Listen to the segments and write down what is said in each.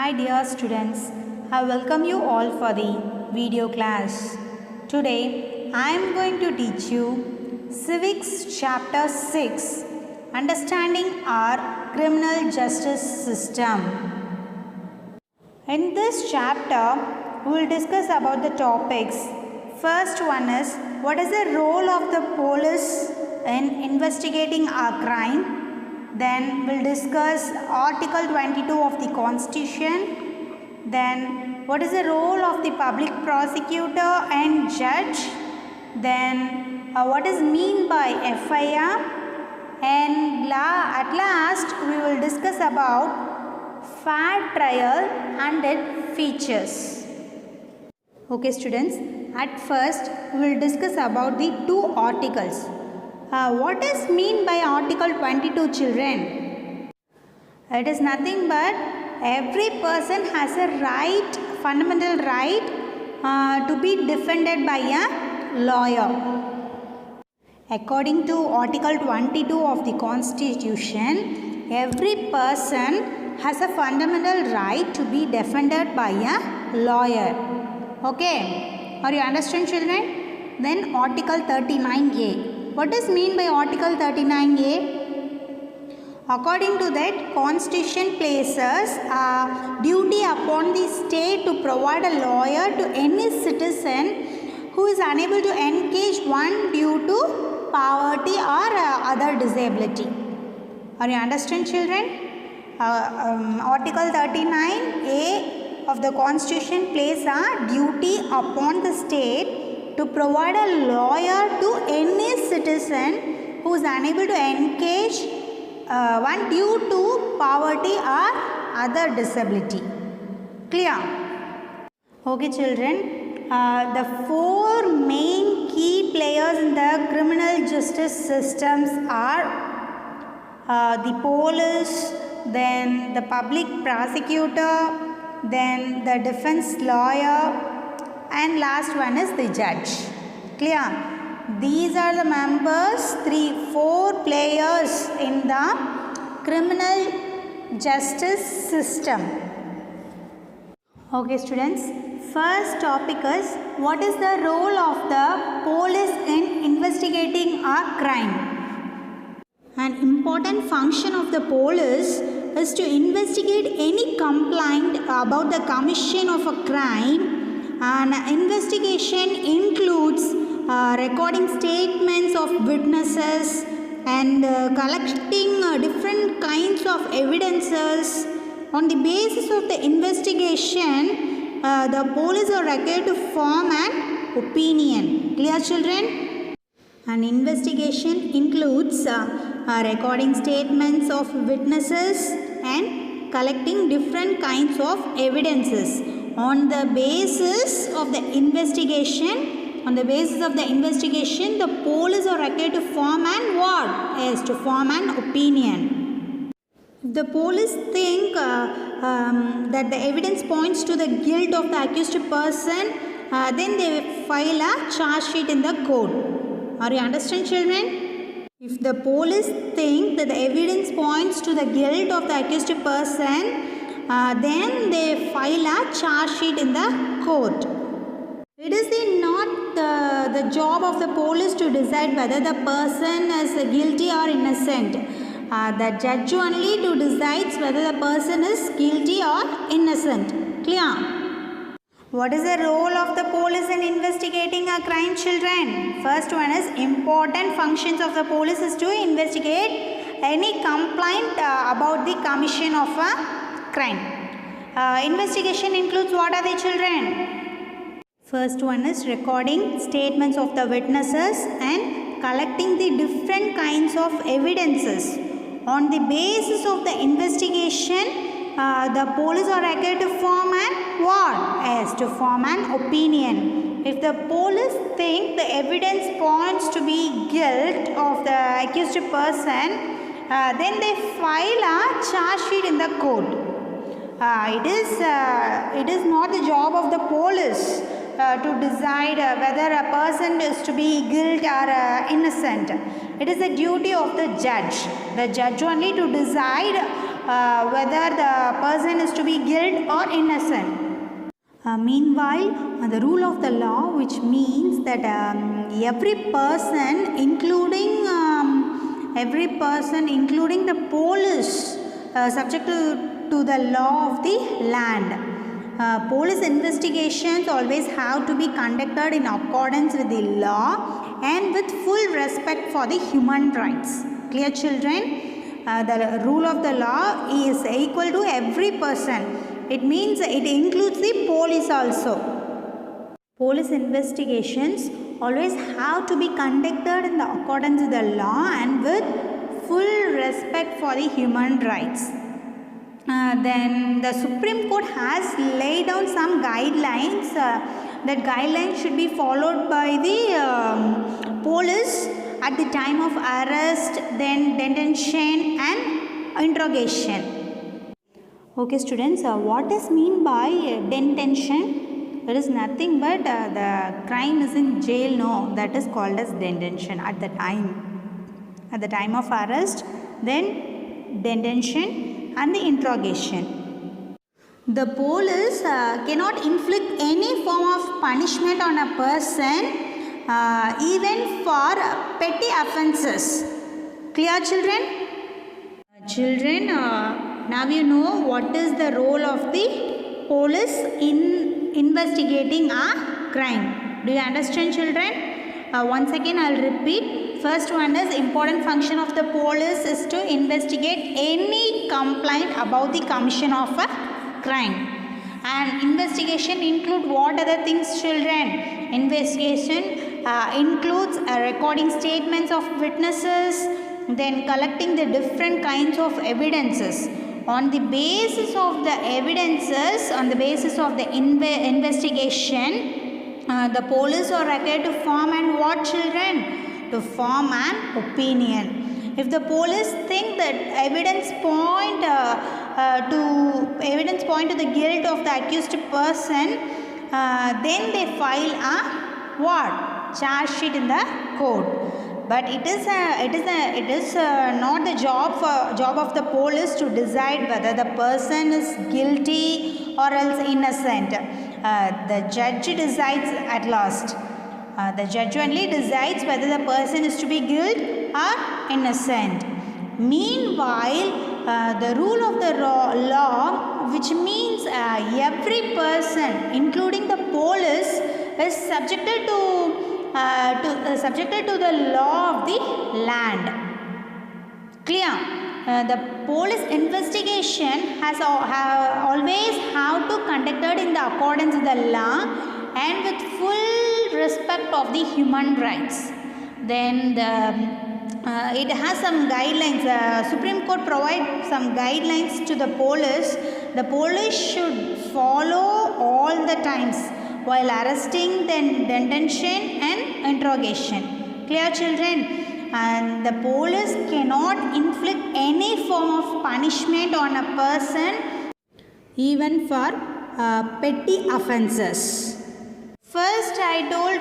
Hi dear students, I welcome you all for the video class. Today I am going to teach you Civics Chapter 6, Understanding our Criminal Justice System. In this chapter we will discuss about the topics. First one is, what is the role of the police in investigating a crime? Then we'll discuss Article 22 of the Constitution. Then what is the role of the public prosecutor and judge? Then what is mean by FIR? And at last we will discuss about fair trial and its features. Okay students, at first we will discuss about the two articles. What is mean by Article 22, children? It is nothing but every person has a right, fundamental right to be defended by a lawyer. According to Article 22 of the Constitution, every person has a fundamental right to be defended by a lawyer. Okay, are you understand, children? Then Article 39A. What does mean by Article 39A? According to that, Constitution places a duty upon the state to provide a lawyer to any citizen who is unable to engage one due to poverty or other disability. Are you understand, children? Article 39A of the Constitution places a duty upon the state to provide a lawyer to any citizen who is unable to engage one due to poverty or other disability. Clear? Okay children, the four main key players in the criminal justice systems are the police, then the public prosecutor, then the defense lawyer, and last one is the judge. Clear? These are the members, four players in the criminal justice system. Okay students, first topic is, what is the role of the police in investigating a crime? An important function of the police is to investigate any complaint about the commission of a crime. An investigation includes recording statements of witnesses and collecting different kinds of evidences. On the basis of the investigation, the police are required to form an opinion. Clear children? An investigation includes recording statements of witnesses and collecting different kinds of evidences. On the basis of the investigation, the police are required to form an what? Yes, to form an opinion. If the police think that the evidence points to the guilt of the accused person, then they file a charge sheet in the court. Are you understand, children? If the police think that the evidence points to the guilt of the accused person, then they file a charge sheet in the court. It is not the job of the police to decide whether the person is guilty or innocent. The judge only to decides whether the person is guilty or innocent. Clear? What is the role of the police in investigating a crime, children? First one is, important functions of the police is to investigate any complaint about the commission of a crime. Investigation includes what are the children? First one is recording statements of the witnesses and collecting the different kinds of evidences. On the basis of the investigation, the police are required to form an what? Yes, to form an opinion. If the police think the evidence points to be guilt of the accused person, then they file a charge sheet in the court. It is not the job of the police to decide whether a person is to be guilty or innocent. It is the duty of the judge. The judge only to decide whether the person is to be guilty or innocent. Meanwhile, the rule of the law, which means that every person, including the police, subject to the law of the land. Police investigations always have to be conducted in accordance with the law and with full respect for the human rights. Clear, children? The rule of the law is equal to every person. It means it includes the police also. Police investigations always have to be conducted in the accordance with the law and with full respect for the human rights. Then the Supreme Court has laid down some guidelines. That guidelines should be followed by the police at the time of arrest, then detention and interrogation. Okay, students, what is mean by detention? It is nothing but the crime is in jail. No, that is called as detention at the time of arrest, then detention and the interrogation. The police cannot inflict any form of punishment on a person, even for petty offences. Clear, children? Children, now you know what is the role of the police in investigating a crime. Do you understand, children? Once again I will repeat. First one is important function of the police is to investigate any complaint about the commission of a crime. And investigation include what other things, children? Investigation includes recording statements of witnesses, then collecting the different kinds of evidences. On the basis of the evidences, on the basis of the investigation, the police are required to form and what, children? To form an opinion. If the police think that evidence point to the guilt of the accused person, then they file a what? Charge sheet in the court. But it is not the job of the police to decide whether the person is guilty or else innocent. The judge decides at last. The judge only decides whether the person is to be guilty or innocent. Meanwhile, the rule of the law, which means every person, including the police, is subjected to the law of the land. Clear? The police investigation has always have to conducted in the accordance with the law and with full respect of the human rights. Then it has some guidelines. Supreme Court provides some guidelines to the police. The police should follow all the times while arresting, then detention and interrogation. Clear, children? And the police cannot inflict any form of punishment on a person, even for petty offences. First, I told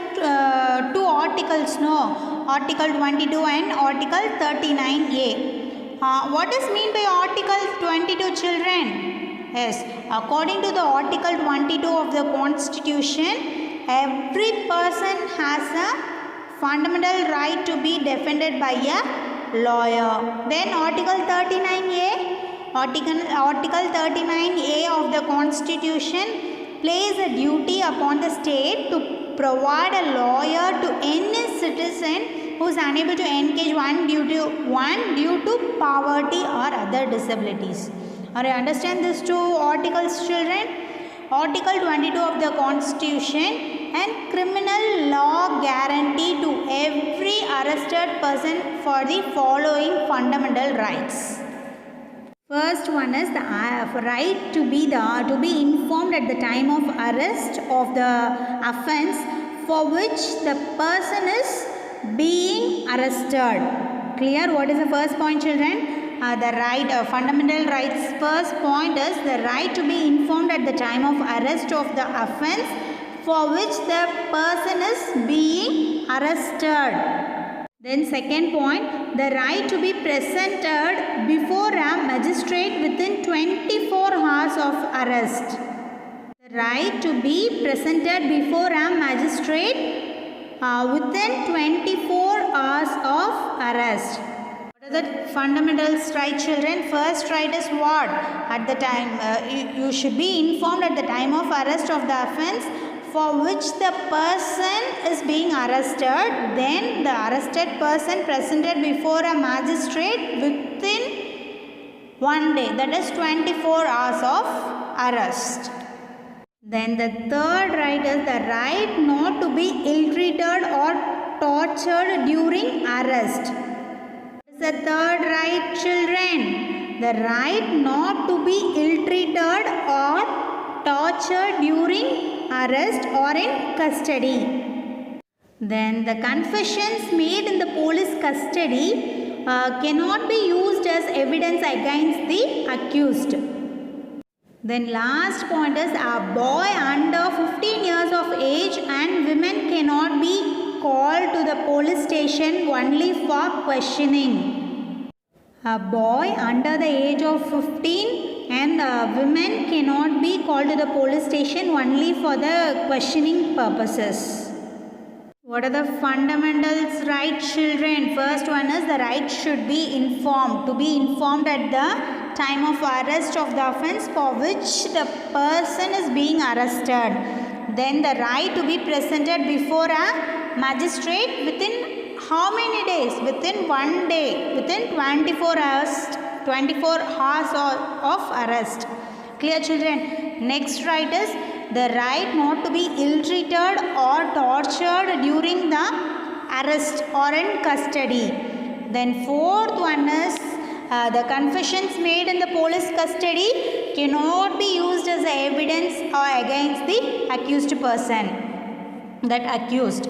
two articles, no? Article 22 and Article 39A. What is mean by Article 22, children? Yes, according to the Article 22 of the Constitution, every person has a fundamental right to be defended by a lawyer. Then Article 39A, Article 39A of the Constitution places a duty upon the state to provide a lawyer to any citizen who is unable to engage one due to poverty or other disabilities. Are you understand these two articles, children? Article 22 of the Constitution and criminal law guarantee to every arrested person for the following fundamental rights. First one is the right to be informed at the time of arrest of the offence for which the person is being arrested. Clear? What is the first point, children? The right, fundamental rights. First point is the right to be informed at the time of arrest of the offence for which the person is being arrested. Then second point, the right to be presented before a magistrate within 24 hours of arrest. The right to be presented before a magistrate within 24 hours of arrest. What are the fundamentals right, children? First right is what? At the time, you should be informed at the time of arrest of the offence for which the person is being arrested. Then the arrested person presented before a magistrate within 1 day, that is 24 hours of arrest. Then the third right is the right not to be ill-treated or tortured during arrest. What is the third right, children? The right not to be ill-treated or tortured during arrest or in custody. Then the confessions made in the police custody cannot be used as evidence against the accused. Then last point is a boy under 15 years of age and women cannot be called to the police station only for questioning. A boy under the age of 15 and women cannot be called to the police station only for the questioning purposes. What are the fundamentals right, children? First one is the right should be informed. To be informed at the time of arrest of the offence for which the person is being arrested. Then the right to be presented before a magistrate within how many days? Within 1 day, within 24 hours of arrest. Clear, children? Next right is the right not to be ill-treated or tortured during the arrest or in custody. Then fourth one is the confessions made in the police custody cannot be used as evidence or against the accused person, that accused.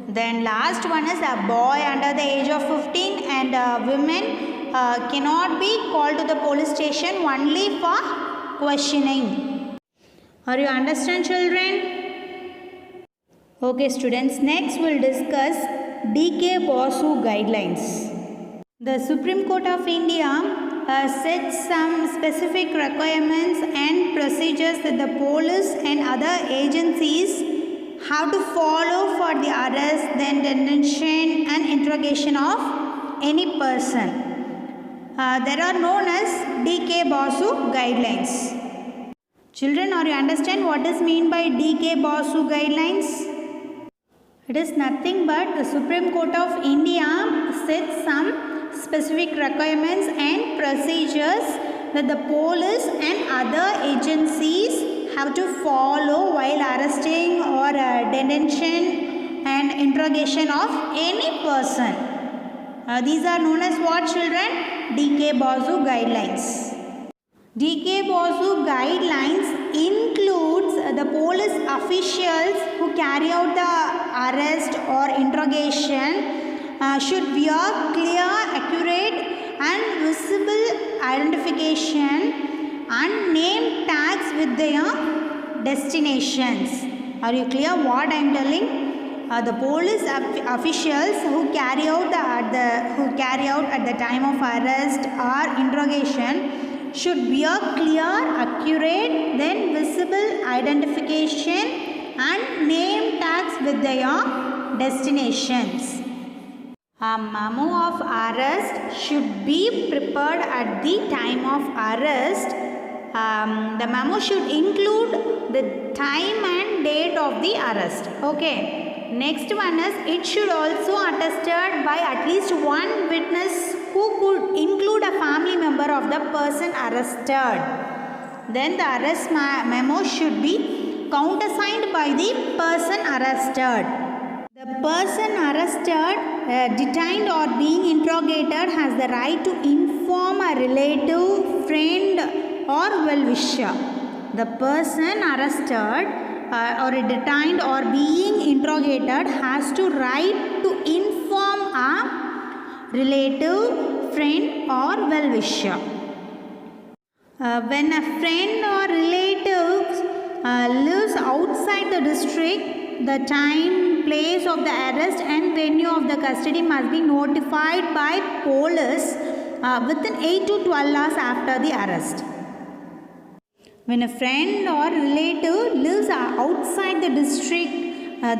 Then last one is a boy under the age of 15 and women cannot be called to the police station only for questioning. Are you understand, children? Okay, students, next we'll discuss D.K. Basu guidelines. The Supreme Court of India sets some specific requirements and procedures that the police and other agencies have to follow for the arrest, then detention and interrogation of any person. There are known as D.K. Basu guidelines. Children, are you understand what is mean by D.K. Basu guidelines? It is nothing but the Supreme Court of India sets some specific requirements and procedures that the police and other agencies have to follow while arresting or detention and interrogation of any person. These are known as what, children? D.K. Basu guidelines. D.K. Basu guidelines includes the police officials who carry out the arrest or interrogation should wear clear, accurate and visible identification and name tags with their destinations. Are you clear what I am telling? The police officials who carry out at the time of arrest or interrogation should wear clear, accurate, then visible identification and name tags with their destinations. A memo of arrest should be prepared at the time of arrest. The memo should include the time and date of the arrest. Okay. Next one is it should also attested by at least one witness who could include a family member of the person arrested. Then the arrest memo should be countersigned by the person arrested. The person arrested, detained or being interrogated has the right to inform a relative, friend or well-wisher. The person arrested or detained or being interrogated has to right to inform a relative, friend or well-wisher. When a friend or relative lives outside the district, the time place of the arrest and venue of the custody must be notified by police within 8 to 12 hours after the arrest. When a friend or relative lives outside the district,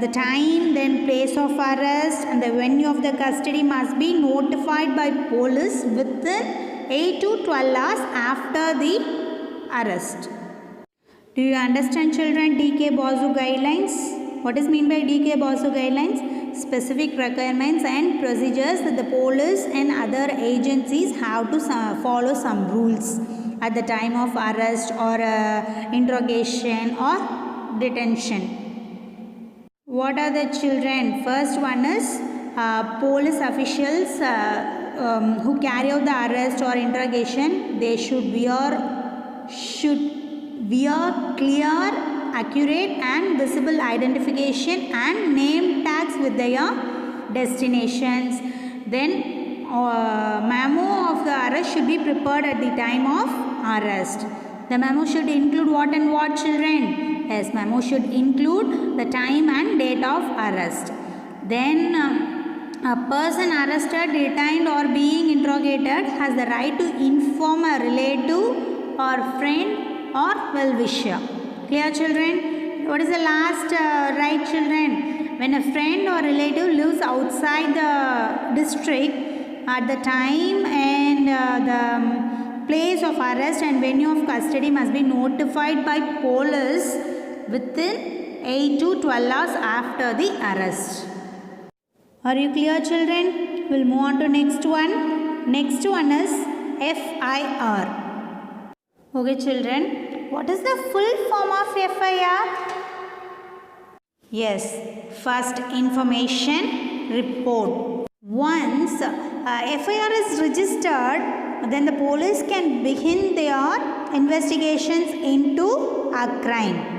the time, then place of arrest and the venue of the custody must be notified by police within 8 to 12 hours after the arrest. Do you understand, children, DK Basu guidelines? What is meant by DK Basu guidelines? Specific requirements and procedures that the police and other agencies have to follow some rules at the time of arrest or interrogation or detention. What are the children? First one is police officials who carry out the arrest or interrogation. They should wear clear, accurate and visible identification and name tags with their destinations. Then memo of the arrest should be prepared at the time of arrest. The memo should include what and what, children? Yes, memo should include the time and date of arrest. Then a person arrested, detained or being interrogated has the right to inform a relative or friend or well-wisher. Clear, children? What is the last right, children? When a friend or relative lives outside the district, at the time and the place of arrest and venue of custody must be notified by police within 8 to 12 hours after the arrest. Are you clear, children? We'll move on to next one. Next one is FIR. Okay, children. What is the full form of FIR? Yes, first information report. Once FIR is registered, then the police can begin their investigations into a crime.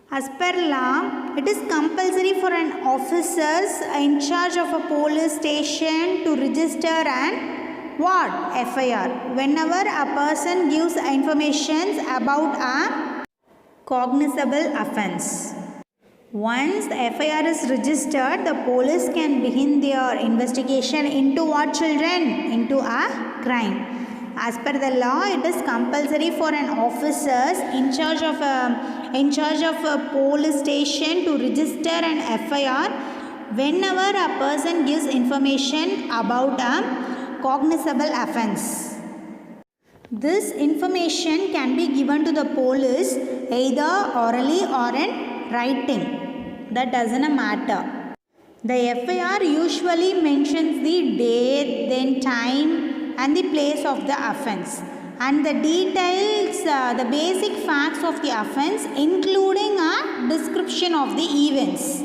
As per law, it is compulsory for an officer in charge of a police station to register an FIR whenever a person gives information about a cognizable offence. Once the FIR is registered, the police can begin their investigation into what, children? Into a crime. As per the law, it is compulsory for an officer in charge of a police station to register an FIR whenever a person gives information about a cognizable offence. This information can be given to the police either orally or in writing. That doesn't matter. The FIR usually mentions the date, then time and the place of the offence and the details, the basic facts of the offence, including a description of the events.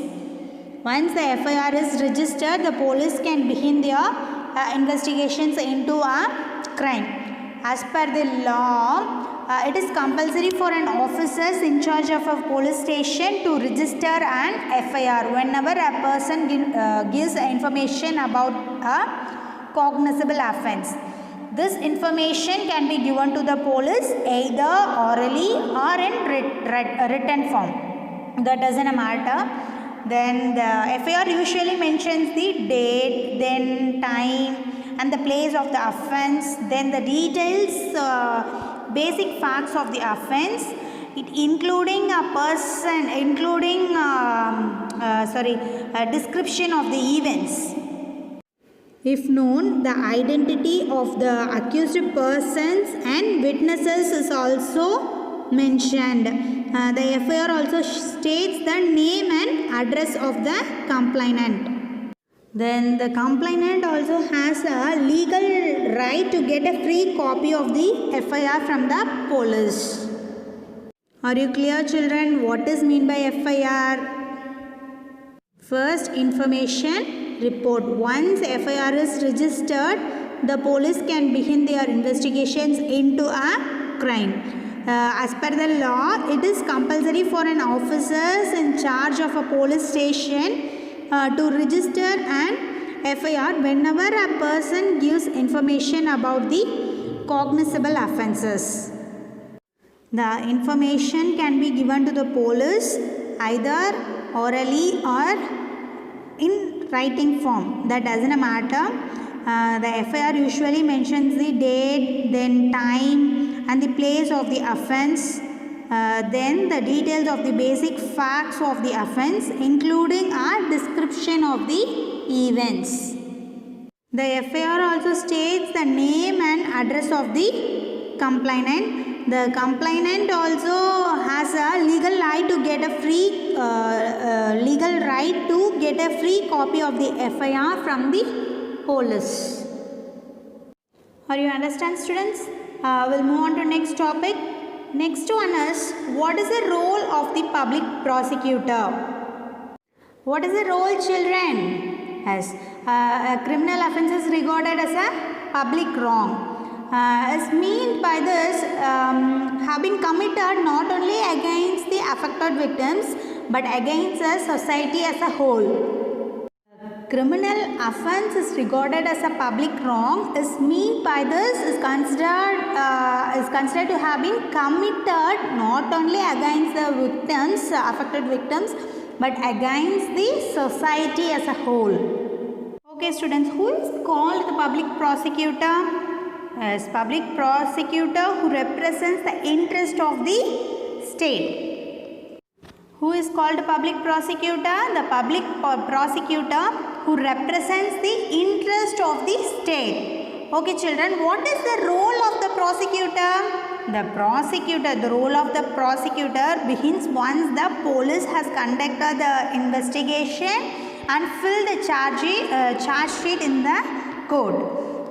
Once the FIR is registered, the police can begin their investigations into a crime. As per the law, it is compulsory for an officer in charge of a police station to register an FIR whenever a person gives information about a cognizable offence. This information can be given to the police either orally or in written form. That doesn't matter. Then the FIR usually mentions the date, then time and the place of the offence, then the details, basic facts of the offence, including a person, including a description of the events. If known, the identity of the accused persons and witnesses is also mentioned. The FIR also states the name and address of the complainant. Then the complainant also has a legal right to get a free copy of the FIR from the police. Are you clear, children? What is meant by FIR? First, information report. Once FIR is registered, the police can begin their investigations into a crime. As per the law, it is compulsory for an officer in charge of a police station to register an FIR whenever a person gives information about the cognizable offences. The information can be given to the police either orally or in writing form, that doesn't matter. The FIR usually mentions the date, then time and the place of the offence, then the details of the basic facts of the offence, including a description of the events. The FIR also states the name and address of the complainant. The complainant also has a legal right to get a free copy of the FIR from the police. Are you understand, students? We'll move on to next topic. Next one is, what is the role of the public prosecutor? What is the role, children? Yes, a criminal offence is regarded as a public wrong. Is meant by this have been committed not only against the affected victims but against the society as a whole. Criminal offence is regarded as a public wrong is meant by this is considered to have been committed not only against the victims, affected victims, but against the society as a whole. Okay, students, who is called the public prosecutor? As public prosecutor who represents the interest of the state. Who is called a public prosecutor? The public prosecutor who represents the interest of the state. Okay, children, what is the role of the prosecutor? The role of the prosecutor begins once the police has conducted the investigation and filled the charge sheet in the court.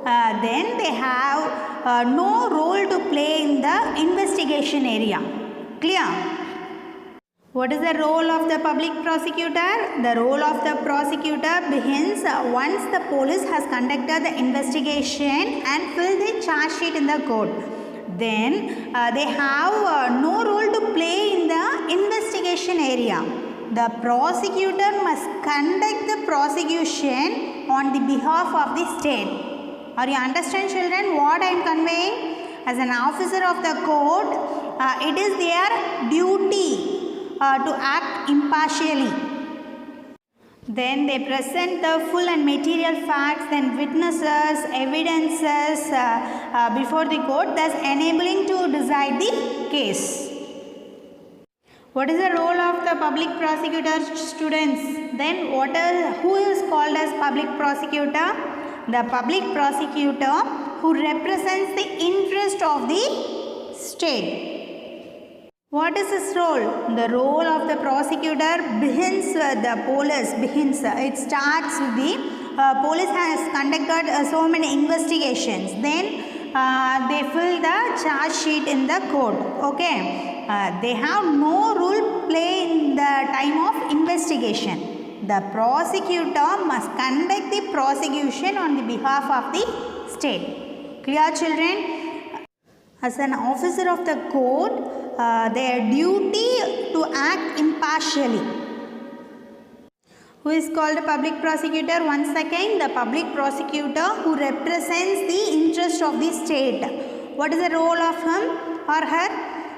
Then they have no role to play in the investigation area. Clear? What is the role of the public prosecutor? The role of the prosecutor begins once the police has conducted the investigation and filled the charge sheet in the court. Then they have no role to play in the investigation area. The prosecutor must conduct the prosecution on the behalf of the state. Are you understand, children, what I am conveying? As an officer of the court, it is their duty to act impartially. Then they present the full and material facts, then witnesses, evidences before the court, thus enabling to decide the case. What is the role of the public prosecutor, students? Then who is called as public prosecutor? The public prosecutor who represents the interest of the state. What is his role? The role of the prosecutor begins the police. It starts with the police has conducted so many investigations. Then they fill the charge sheet in the court. Okay. They have no role play in the time of investigation. The prosecutor must conduct the prosecution on the behalf of the state. Clear, children? As an officer of the court, their duty to act impartially. Who is called a public prosecutor? Once again, the public prosecutor who represents the interest of the state. What is the role of him or her?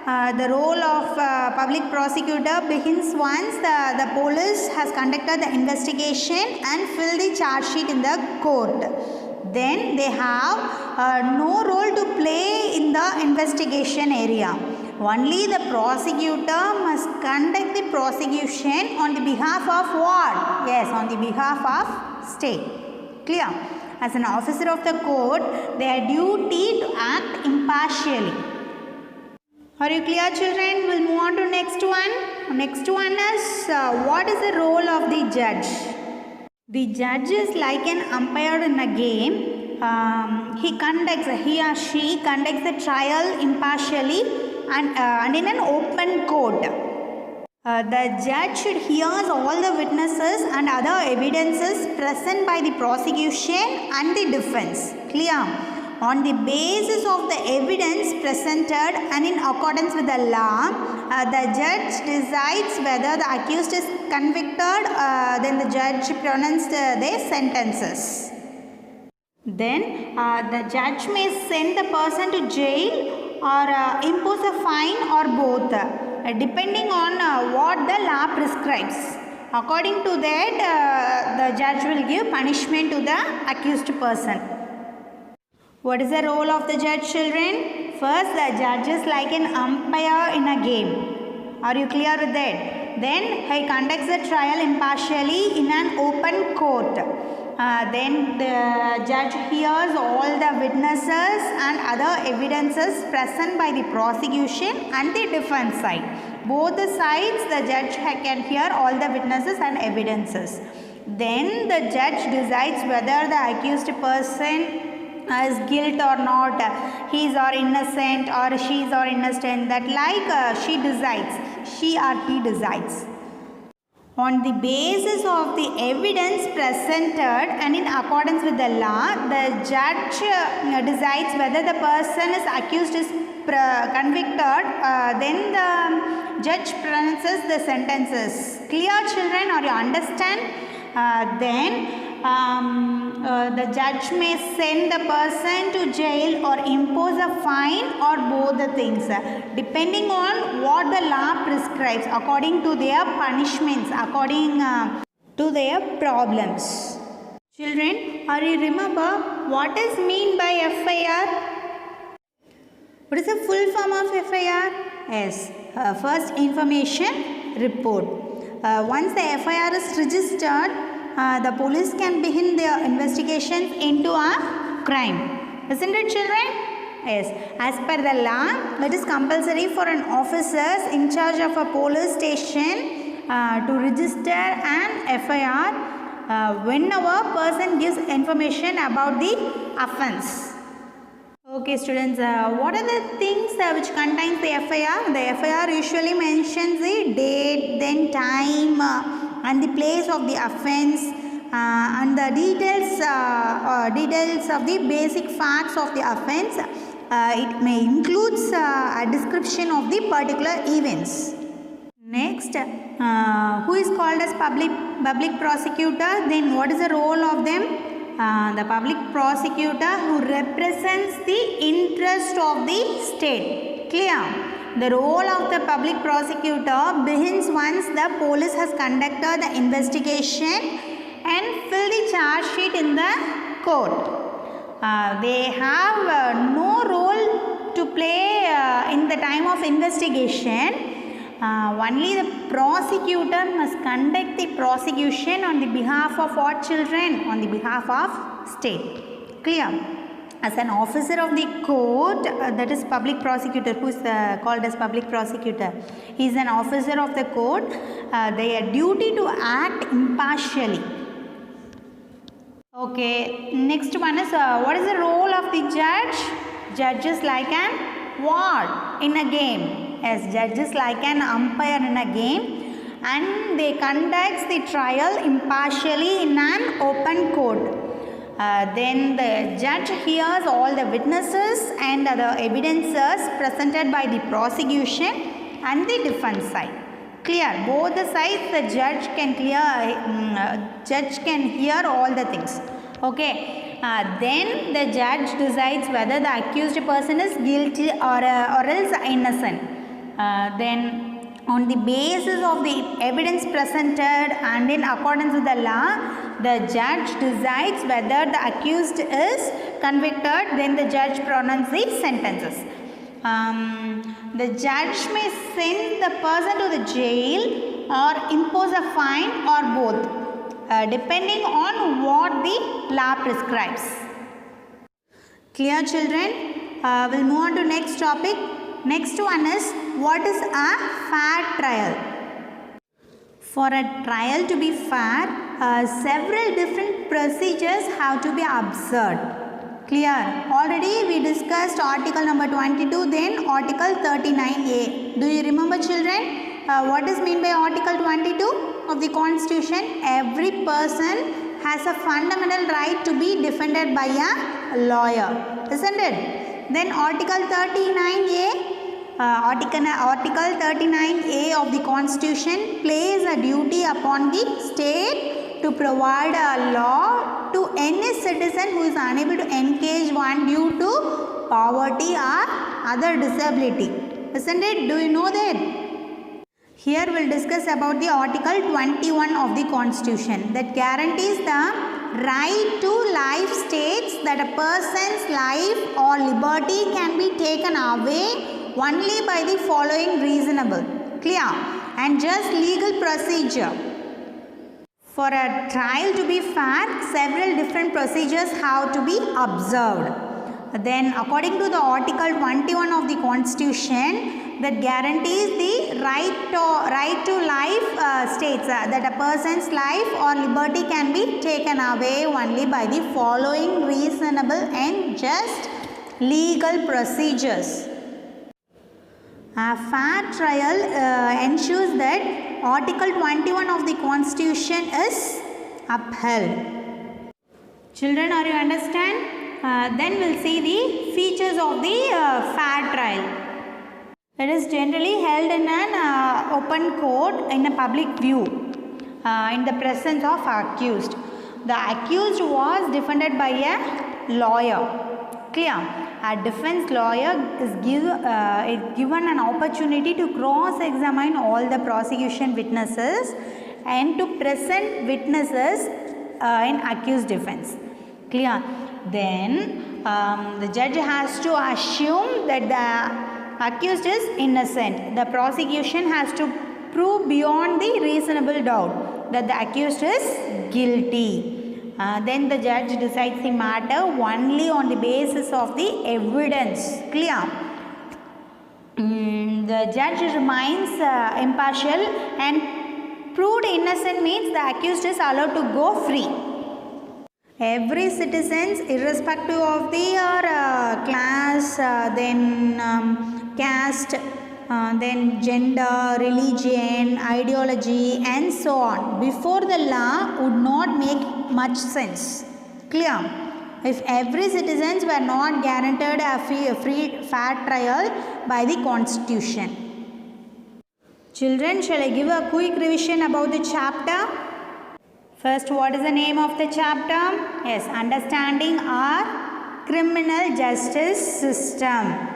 The role of public prosecutor begins once the police has conducted the investigation and filled the charge sheet in the court. Then they have no role to play in the investigation area. Only the prosecutor must conduct the prosecution on the behalf of what? Yes, on the behalf of state. Clear? As an officer of the court, their duty to act impartially. Are you clear, children? We'll move on to next one. Next one is what is the role of the judge? The judge is like an umpire in a game. He or she conducts the trial impartially and in an open court. The judge should hear all the witnesses and other evidences present by the prosecution and the defense. Clear? On the basis of the evidence presented and in accordance with the law, the judge decides whether the accused is convicted. Then the judge pronounced their sentences. Then the judge may send the person to jail or impose a fine or both, depending on what the law prescribes. According to that, the judge will give punishment to the accused person. What is the role of the judge, children? First, the judge is like an umpire in a game. Are you clear with that? Then he conducts the trial impartially in an open court. Then the judge hears all the witnesses and other evidences present by the prosecution and the defense side. Both the sides, the judge can hear all the witnesses and evidences. Then the judge decides whether the accused person is guilty or not, he is or innocent or she is or innocent, that she decides, she or he decides. On the basis of the evidence presented and in accordance with the law, the judge decides whether the person is accused is convicted, then the judge pronounces the sentences. Clear, children, or you understand? The judge may send the person to jail or impose a fine or both the things, depending on what the law prescribes, according to their punishments, according to their problems. Children, are you remember what is mean by FIR? What is the full form of FIR? Yes, first information report. Once the FIR is registered, the police can begin their investigations into a crime. Isn't it, children? Yes. As per the law, it is compulsory for an officer in charge of a police station to register an FIR whenever person gives information about the offence. Okay, students, what are the things which contains the FIR? The FIR usually mentions the date, then time, and the place of the offence, and the details of the basic facts of the offence. It may include a description of the particular events. Next, who is called as public prosecutor? Then what is the role of them? The public prosecutor who represents the interest of the state. Clear? The role of the public prosecutor begins once the police has conducted the investigation and filled the charge sheet in the court. They have no role to play in the time of investigation. Only the prosecutor must conduct the prosecution on the behalf of what, children? On the behalf of state. Clear? As an officer of the court, that is public prosecutor, who is called as public prosecutor. He is an officer of the court. Their duty to act impartially. Okay, next one is what is the role of the judge? Judge is like an what in a game? Yes, judge is like an umpire in a game, and they conduct the trial impartially in an open court. Then the judge hears all the witnesses and other evidences presented by the prosecution and the defense side. Clear? Both the sides, the judge can hear all the things. Okay. Then the judge decides whether the accused person is guilty or else innocent. Then on the basis of the evidence presented and in accordance with the law, the judge decides whether the accused is convicted. Then the judge pronounces the sentences. The judge may send the person to the jail or impose a fine or both, depending on what the law prescribes. Clear, children? We'll move on to next topic. Next one is, what is a fair trial? For a trial to be fair, several different procedures have to be observed. Clear? Already we discussed article number 22, then article 39A. Do you remember, children? What is meant by article 22 of the constitution? Every person has a fundamental right to be defended by a lawyer. Isn't it? Then article 39A. Article 39A of the Constitution places a duty upon the state to provide a law to any citizen who is unable to engage one due to poverty or other disability. Isn't it? Do you know that? Here we'll discuss about the Article 21 of the Constitution that guarantees the right to life states that a person's life or liberty can be taken away only by the following reasonable, clear and just legal procedure. For a trial to be fair, several different procedures have to be observed. Then according to the Article 21 of the Constitution that guarantees the right to life states that a person's life or liberty can be taken away only by the following reasonable and just legal procedures. A fair trial ensures that Article 21 of the Constitution is upheld. Children, are you understand? Then we'll see the features of the fair trial. It is generally held in an open court in a public view in the presence of accused. The accused was defended by a lawyer. Clear? A defense lawyer is given an opportunity to cross-examine all the prosecution witnesses and to present witnesses in accused defense. Clear? Then the judge has to assume that the accused is innocent. The prosecution has to prove beyond the reasonable doubt that the accused is guilty. Then the judge decides the matter only on the basis of the evidence. Clear? The judge remains impartial and proved innocent means the accused is allowed to go free. Every citizen, irrespective of their class, then caste, then gender, religion, ideology and so on, before the law would not make much sense. Clear? If every citizens were not guaranteed a free fair trial by the Constitution. Children, shall I give a quick revision about the chapter? First, what is the name of the chapter? Yes, understanding our criminal justice system.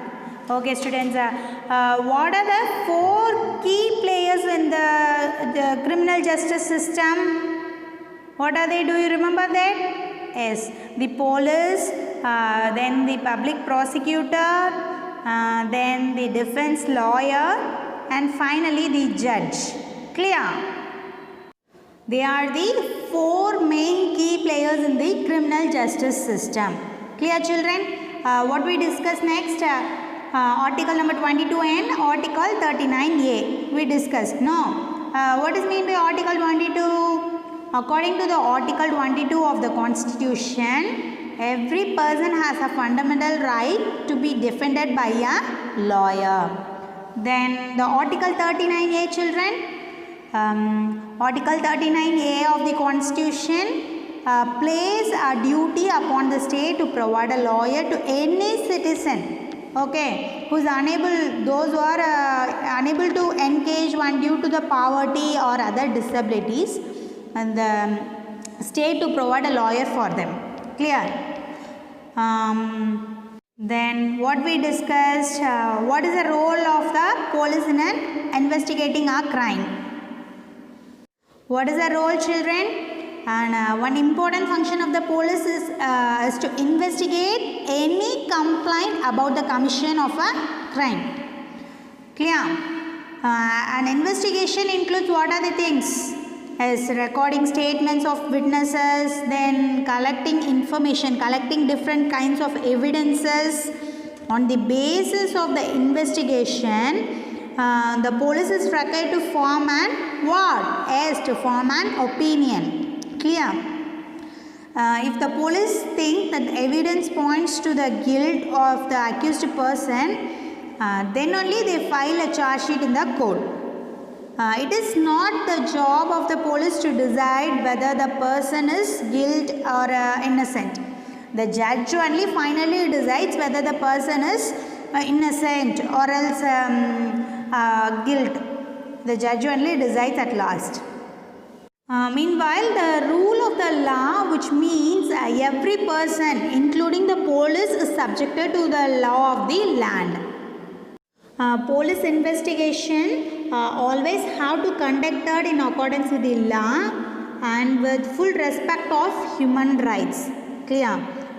Okay, students, what are the 4 key players in the criminal justice system? What are they? Do you remember that? Yes, the police, then the public prosecutor, then the defense lawyer and finally the judge. Clear? They are the 4 main key players in the criminal justice system. Clear, children? What we discuss next? Article number 22 and Article 39A. We discussed. No. What is meant by Article 22? According to the Article 22 of the Constitution, every person has a fundamental right to be defended by a lawyer. Then the Article 39A, children. Article 39A of the Constitution places a duty upon the state to provide a lawyer to any citizen, okay, who is those who are unable to engage one due to the poverty or other disabilities, and the state to provide a lawyer for them. Clear? Then what we discussed, what is the role of the police in investigating a crime? What is the role, children? And one important function of the police is to investigate any complaint about the commission of a crime. Clear? An investigation includes what are the things? As recording statements of witnesses, then collecting information, collecting different kinds of evidences. On the basis of the investigation, the police is required to form an what? Yes, to form an opinion. Clear? If the police think that the evidence points to the guilt of the accused person, then only they file a charge sheet in the court. It is not the job of the police to decide whether the person is guilty or innocent. The judge only finally decides whether the person is innocent or else guilt. The judge only decides at last. Meanwhile, the rule of the law, which means every person, including the police, is subjected to the law of the land. Police investigation always have to conducted in accordance with the law and with full respect of human rights. Clear?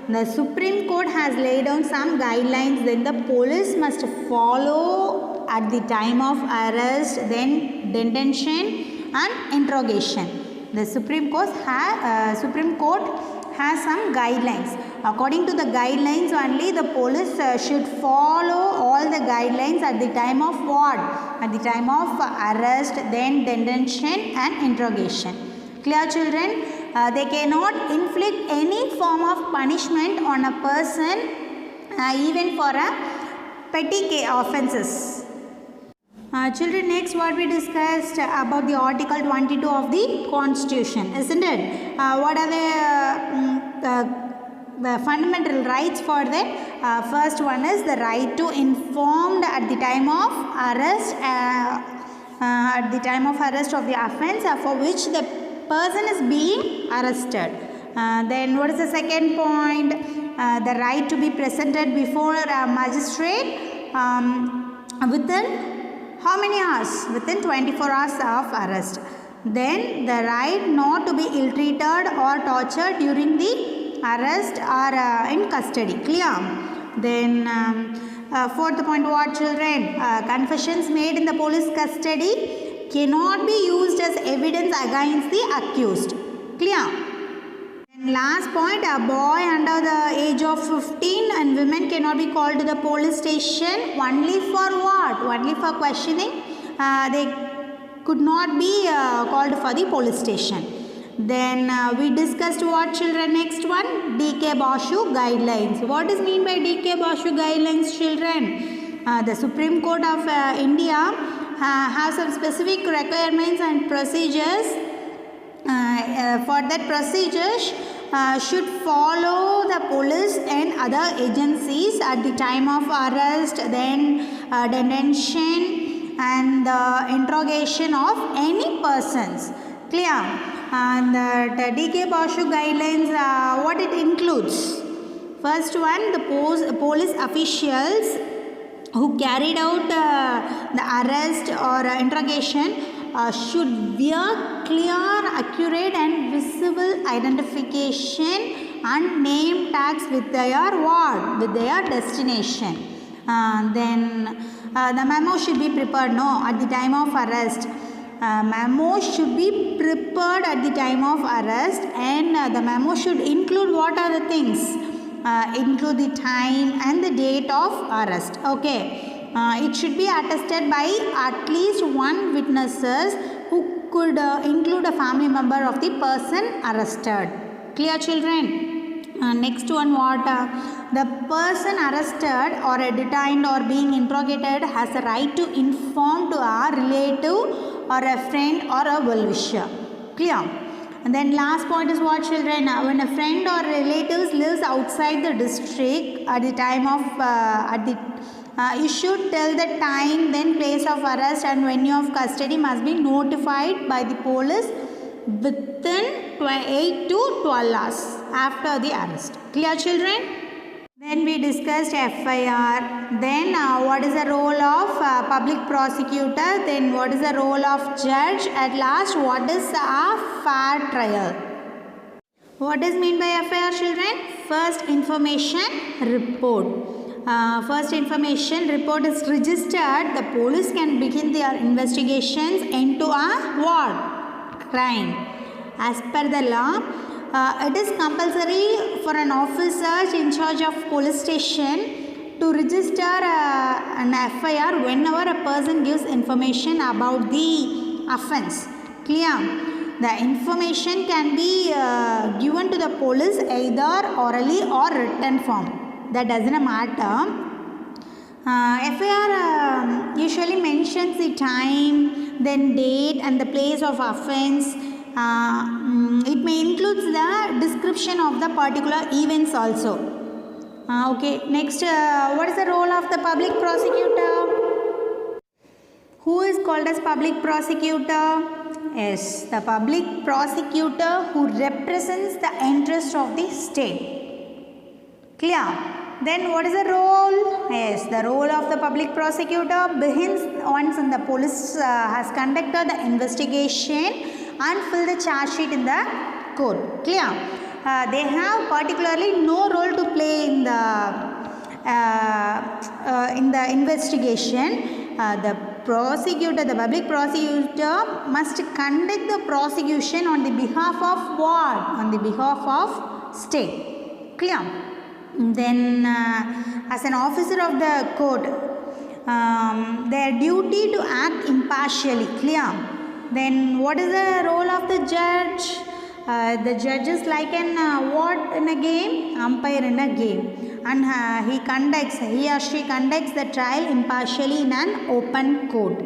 The Supreme Court has laid down some guidelines that the police must follow at the time of arrest, then detention and interrogation. The Supreme Court has some guidelines. According to the guidelines only, the police should follow all the guidelines at the time of what? At the time of arrest, then detention and interrogation. Clear, children? They cannot inflict any form of punishment on a person even for a petty offences. Children, next what we discussed about the Article 22 of the Constitution, isn't it? What are the fundamental rights for that? First one is the right to informed at the time of arrest, of the offence for which the person is being arrested. Then what is the second point? The right to be presented before a magistrate within how many hours? Within 24 hours of arrest. Then the right not to be ill-treated or tortured during the arrest or in custody. Clear? Then fourth point, what, children? Confessions made in the police custody cannot be used as evidence against the accused. Clear? And last point, a boy under the age of 15 and women cannot be called to the police station only for what? Only for questioning. They could not be called for the police station. Then we discussed what, children? Next one, D.K. Basu guidelines. What is mean by D.K. Basu guidelines, children? The Supreme Court of India have some specific requirements and procedures. For that procedures should follow the police and other agencies at the time of arrest, then detention and interrogation of any persons. Clear? And the D.K. Basu guidelines, what it includes? First one, the police officials who carried out the arrest or interrogation should wear clear, accurate and visible identification and name tags with their what? With their destination. Then the memo should be prepared at the time of arrest. Memo should be prepared at the time of arrest, and the memo should include what are the things? Include the time and the date of arrest. Okay. It should be attested by at least one witnesses who could include a family member of the person arrested. Clear, children? Next one, what? The person arrested or detained or being interrogated has a right to inform to a relative or a friend or a well-wisher. Clear? And then last point is what, children? When a friend or relatives lives outside the district at the time of you should tell the time, then place of arrest and venue of custody must be notified by the police within 8 to 12 hours after the arrest. Clear, children? Then we discussed FIR. Then what is the role of public prosecutor? Then what is the role of judge? At last, what is a fair trial? What is mean by FIR, children? First information report. First information report is registered. The police can begin their investigations into a what? Crime. As per the law, it is compulsory for an officer in charge of police station to register an FIR whenever a person gives information about the offence. Clear? The information can be given to the police either orally or written form. That doesn't matter. FIR usually mentions the time, then date and the place of offence. It may include the description of the particular events also. Okay, next, what is the role of the public prosecutor? Who is called as public prosecutor? Yes, the public prosecutor who represents the interest of the state. Clear? Then what is the role? Yes, the role of the public prosecutor begins once the police has conducted the investigation and filled the charge sheet in the court. Clear? They have particularly no role to play in the investigation. The public prosecutor must conduct the prosecution on the behalf of what? On the behalf of state. Clear? Then as an officer of the court, their duty to act impartially. Clear? Then what is the role of the judge? The judge is like an what in a game? Umpire in a game, and he or she conducts the trial impartially in an open court.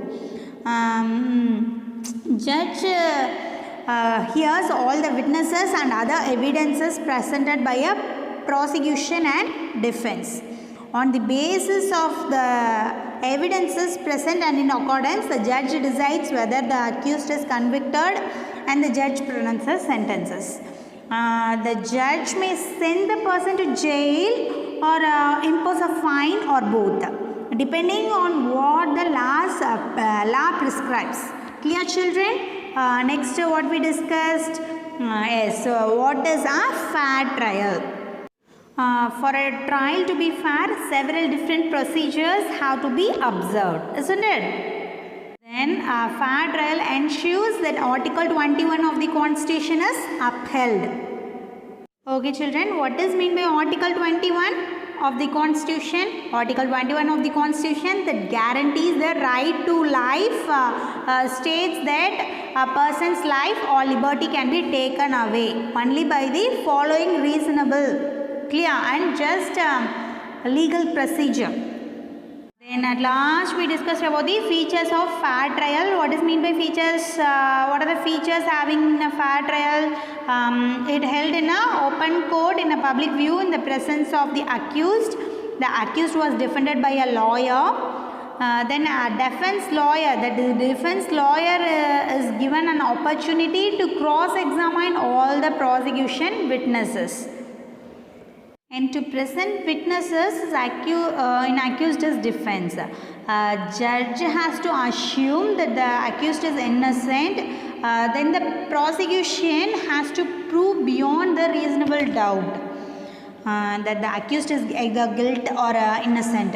Judge hears all the witnesses and other evidences presented by a prosecution and defense. On the basis of the evidences present and in accordance, the judge decides whether the accused is convicted and the judge pronounces sentences. The judge may send the person to jail or impose a fine or both, depending on what the law prescribes. Clear, children? Next, what we discussed? Yes, so what is a fair trial? For a trial to be fair, several different procedures have to be observed, isn't it? Then a fair trial ensures that Article 21 of the Constitution is upheld. Okay, children, what is meant by Article 21 of the Constitution? Article 21 of the Constitution that guarantees the right to life states that a person's life or liberty can be taken away only by the following reasonable, clear and just legal procedure. Then at last we discussed about the features of fair trial. What is meant by features? What are the features having a fair trial? It held in an open court in a public view in the presence of the accused. The accused was defended by a lawyer. Then a defense lawyer, the defense lawyer is given an opportunity to cross-examine all the prosecution witnesses. And to present witnesses in accused's defense. Judge has to assume that the accused is innocent. Then the prosecution has to prove beyond the reasonable doubt that the accused is either guilty or innocent.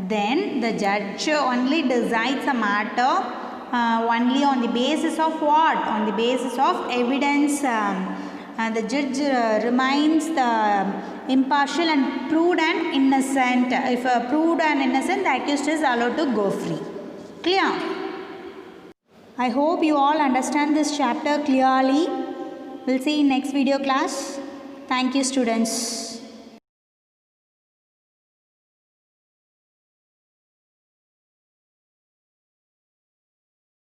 Then the judge only decides a matter only on the basis of what? On the basis of evidence. The judge remains the impartial and proved and innocent. If proved and innocent, the accused is allowed to go free. Clear? I hope you all understand this chapter clearly. We'll see in next video class. Thank you, students.